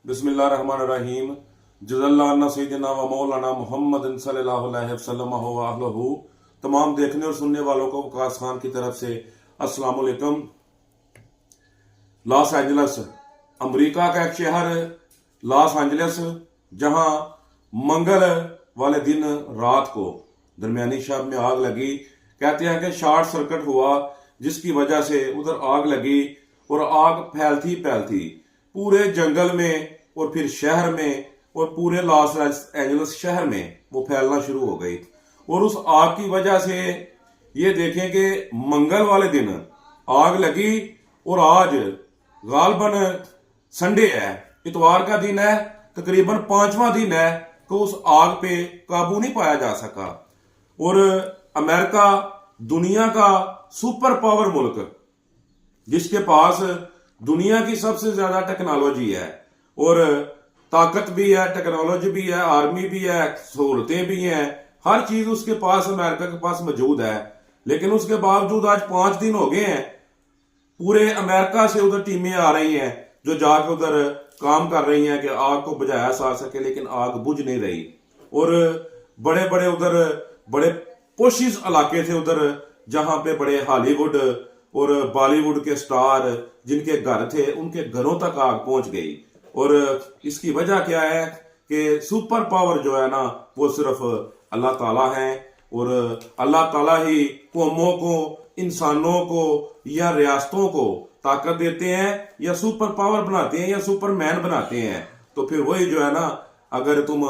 बिस्मिल्लाहिर्रहमानिर्रहीम। जज़ल्लाहु अन्ना सय्यिदना व मौलाना मुहम्मद सल्लल्लाहु अलैहि वसल्लम व अहलहू। तमाम देखने और सुनने वालों को वकास खान की तरफ से अस्सलाम वालेकुम। लॉस एंजल्स, अमेरिका का एक शहर लॉस एंजल्स, जहां मंगल वाले दिन रात को दरमियानी शब में आग लगी। कहते हैं कि शॉर्ट सर्किट हुआ, जिसकी वजह से उधर आग लगी और आग फैलती फैलती पूरे जंगल में और फिर शहर में और पूरे लॉस एंजल्स शहर में वो फैलना शुरू हो गई। और उस आग की वजह से ये देखें कि मंगल वाले दिन आग लगी और आज गालबन संडे है, इतवार का दिन है, तकरीबन 5वां दिन है कि उस आग पे काबू नहीं पाया जा सका। और अमेरिका दुनिया का सुपर पावर मुल्क, जिसके पास दुनिया की सबसे ज्यादा टेक्नोलॉजी है और ताकत भी है, टेक्नोलॉजी भी है, आर्मी भी है, सहूलतें भी हैं, हर चीज उसके पास अमेरिका के पास मौजूद है। लेकिन उसके बावजूद आज 5 दिन हो गए हैं, पूरे अमेरिका से उधर टीमें आ रही हैं जो जाकर उधर काम कर रही हैं कि आग को बुझाया जा सके, लेकिन आग बुझ नहीं रही। और बड़े बड़े उधर बड़े पोशिश इलाके थे उधर, जहां पे बड़े हॉलीवुड और बॉलीवुड के स्टार जिनके घर थे, उनके घरों तक आग पहुंच गई। और इसकी वजह क्या है कि सुपर पावर जो है ना, वो सिर्फ अल्लाह ताला है। और अल्लाह ताला ही कौमों को, इंसानों को या रियासतों को ताकत देते हैं, या सुपर पावर बनाते हैं, या सुपर मैन बनाते हैं। तो फिर वही जो है ना, अगर तुम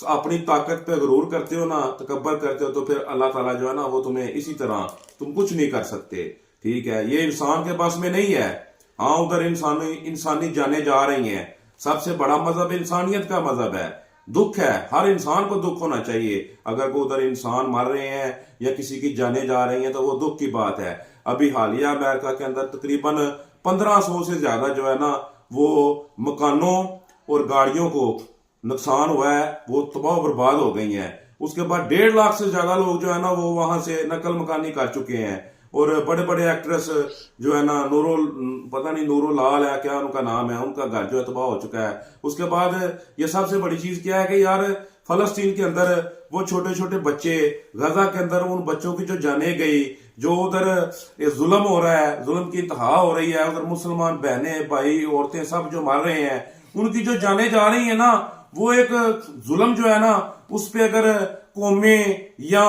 अपनी ताकत पे गरूर करते हो ना, तकब्बर करते हो, तो फिर अल्लाह ताला जो है ना, वो तुम्हें इसी तरह तुम कुछ नहीं कर सकते। ठीक है, ये इंसान के पास में नहीं है। हाँ, उधर इंसानी जाने जा रही हैं। सबसे बड़ा मजहब इंसानियत का मजहब है। दुख है, हर इंसान को दुख होना चाहिए। अगर कोई उधर इंसान मर रहे हैं या किसी की जाने जा रही हैं तो वो दुख की बात है। अभी हालिया अमेरिका के अंदर तकरीबन 1500 से ज्यादा जो है ना, वो मकानों और गाड़ियों को नुकसान हुआ है, वो तबाह बर्बाद हो गई हैं। उसके बाद 1.5 लाख से ज्यादा लोग जो है ना, वो वहां से नकल मकानी कर चुके हैं। और बड़े बड़े एक्ट्रेस जो है ना, पता नहीं नूरो लाल है क्या उनका नाम है, उनका घर जो है तबाह हो चुका है। उसके बाद ये सबसे बड़ी चीज क्या है कि यार, फलस्तीन के अंदर वो छोटे छोटे बच्चे, गजा के अंदर उन बच्चों की जो जाने गई, जो उधर जुल्म हो रहा है, जुल्म की इंतहा हो रही है, उधर मुसलमान बहनें, भाई, औरतें सब जो मर रहे हैं, उनकी जो जाने जा रही है ना, वो एक जुल्म जो है ना, उस पे अगर कौमें या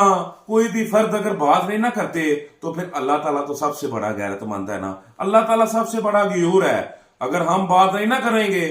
कोई भी फर्द अगर बात नहीं ना करते, तो फिर अल्लाह ताला तो सबसे बड़ा गैरतमंद है ना, अल्लाह ताला सबसे बड़ा गयूर है। अगर हम बात नहीं ना करेंगे,